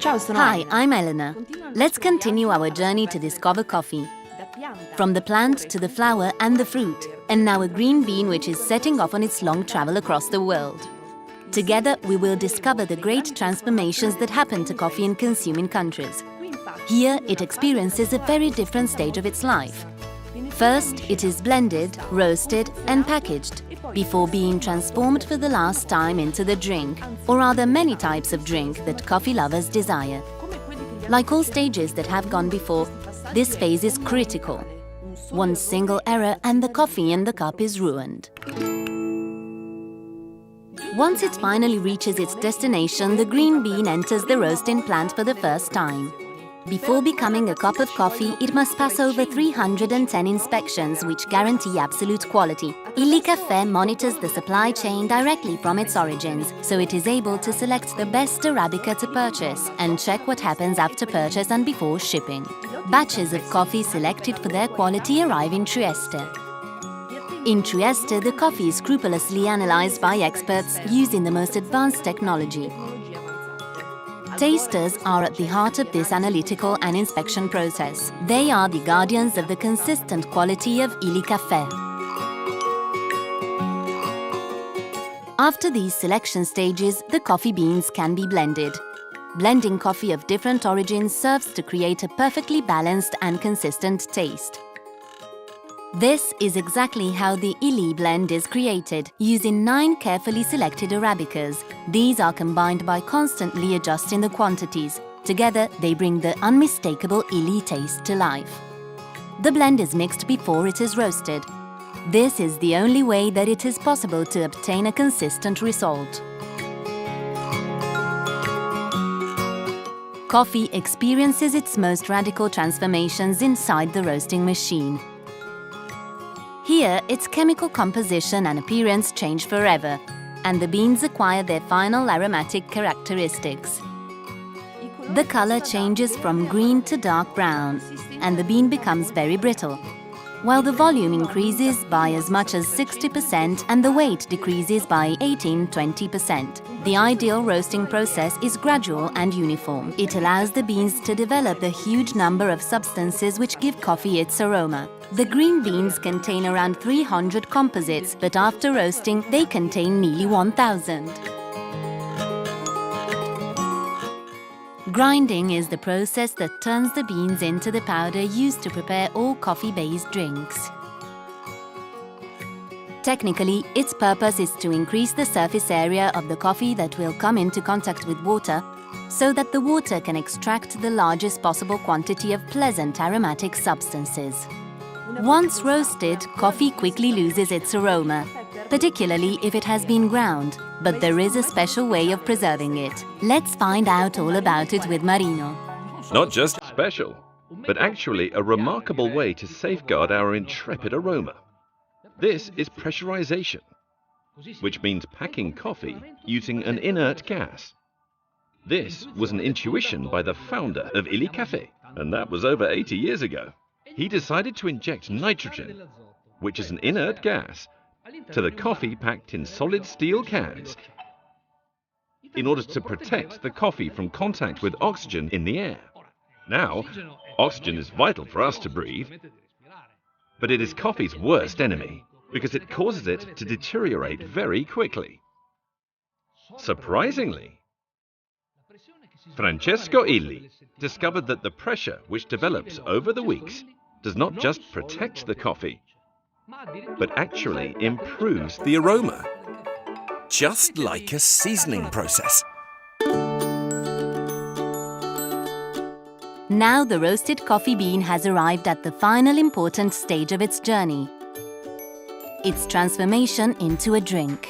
Hi, I'm Elena. Let's continue our journey to discover coffee. From the plant to the flower and the fruit, and now a green bean which is setting off on its long travel across the world. Together, we will discover the great transformations that happen to coffee in consuming countries. Here, it experiences a very different stage of its life. First, it is blended, roasted, and packaged, before being transformed for the last time into the drink, or are there many types of drink that coffee lovers desire. Like all stages that have gone before, this phase is critical. One single error and the coffee in the cup is ruined. Once it finally reaches its destination, the green bean enters the roasting plant for the first time. Before becoming a cup of coffee, it must pass over 310 inspections which guarantee absolute quality. Illy monitors the supply chain directly from its origins, so it is able to select the best Arabica to purchase and check what happens after purchase and before shipping. Batches of coffee selected for their quality arrive in Trieste. In Trieste, the coffee is scrupulously analyzed by experts using the most advanced technology. Tasters are at the heart of this analytical and inspection process. They are the guardians of the consistent quality of Illy Café. After these selection stages, the coffee beans can be blended. Blending coffee of different origins serves to create a perfectly balanced and consistent taste. This is exactly how the Illy blend is created, using 9 carefully selected Arabicas. These are combined by constantly adjusting the quantities. Together, they bring the unmistakable Illy taste to life. The blend is mixed before it is roasted. This is the only way that it is possible to obtain a consistent result. Coffee experiences its most radical transformations inside the roasting machine. Here, its chemical composition and appearance change forever, and the beans acquire their final aromatic characteristics. The color changes from green to dark brown, and the bean becomes very brittle, while the volume increases by as much as 60% and the weight decreases by 18–20%. The ideal roasting process is gradual and uniform. It allows the beans to develop the huge number of substances which give coffee its aroma. The green beans contain around 300 composites, but after roasting, they contain nearly 1,000. Grinding is the process that turns the beans into the powder used to prepare all coffee-based drinks. Technically, its purpose is to increase the surface area of the coffee that will come into contact with water, so that the water can extract the largest possible quantity of pleasant aromatic substances. Once roasted, coffee quickly loses its aroma, particularly if it has been ground, but there is a special way of preserving it. Let's find out all about it with Marino. Not just special, but actually a remarkable way to safeguard our intrepid aroma. This is pressurization, which means packing coffee using an inert gas. This was an intuition by the founder of Illy Café, and that was over 80 years ago. He decided to inject nitrogen, which is an inert gas, to the coffee packed in solid steel cans in order to protect the coffee from contact with oxygen in the air. Now, oxygen is vital for us to breathe, but it is coffee's worst enemy because it causes it to deteriorate very quickly. Surprisingly, Francesco Illy discovered that the pressure which develops over the weeks does not just protect the coffee, but actually improves the aroma, just like a seasoning process. Now the roasted coffee bean has arrived at the final important stage of its journey: its transformation into a drink.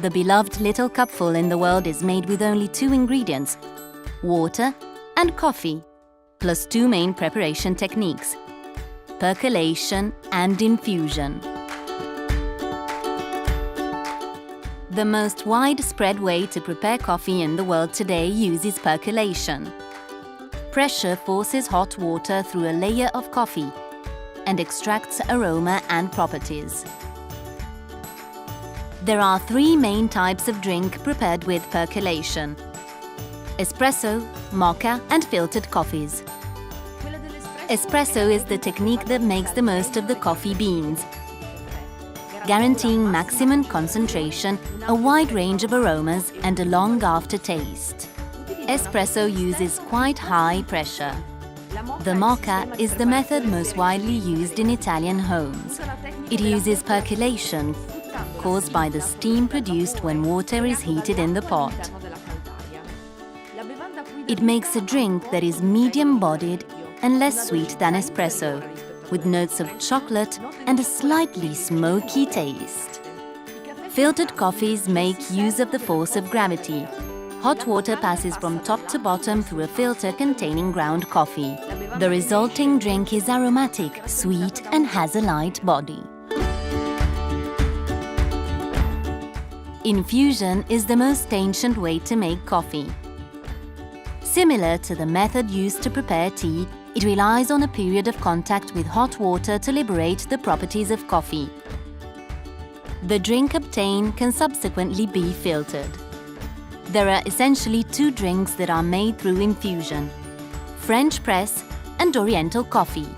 The beloved little cupful in the world is made with only 2 ingredients: water and coffee, plus 2 main preparation techniques: percolation and infusion. The most widespread way to prepare coffee in the world today uses percolation. Pressure forces hot water through a layer of coffee and extracts aroma and properties. There are 3 main types of drink prepared with percolation: espresso, mocha, and filtered coffees. Espresso is the technique that makes the most of the coffee beans, guaranteeing maximum concentration, a wide range of aromas, and a long aftertaste. Espresso uses quite high pressure. The mocha is the method most widely used in Italian homes. It uses percolation, caused by the steam produced when water is heated in the pot. It makes a drink that is medium-bodied and less sweet than espresso, with notes of chocolate and a slightly smoky taste. Filtered coffees make use of the force of gravity. Hot water passes from top to bottom through a filter containing ground coffee. The resulting drink is aromatic, sweet, and has a light body. Infusion is the most ancient way to make coffee. Similar to the method used to prepare tea, it relies on a period of contact with hot water to liberate the properties of coffee. The drink obtained can subsequently be filtered. There are essentially two drinks that are made through infusion: French press and Oriental coffee.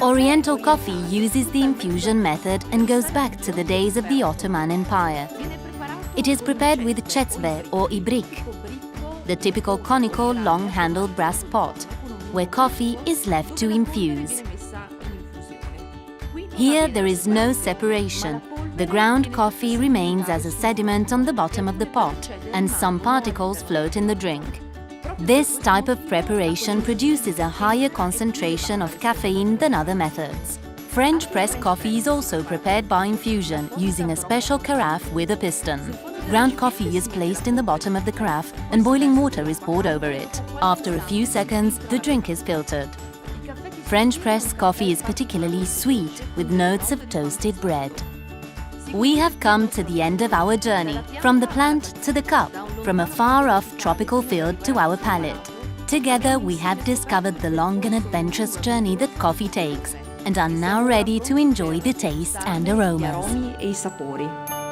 Oriental coffee uses the infusion method and goes back to the days of the Ottoman Empire. It is prepared with cezve or ibrik, the typical conical, long-handled brass pot, where coffee is left to infuse. Here there is no separation. The ground coffee remains as a sediment on the bottom of the pot, and some particles float in the drink. This type of preparation produces a higher concentration of caffeine than other methods. French press coffee is also prepared by infusion using a special carafe with a piston. Ground coffee is placed in the bottom of the carafe and boiling water is poured over it. After a few seconds, the drink is filtered. French press coffee is particularly sweet with notes of toasted bread. We have come to the end of our journey, from the plant to the cup, from a far-off tropical field to our palate. Together we have discovered the long and adventurous journey that coffee takes, and are now ready to enjoy the taste and aromas. Gli aromi e i sapori.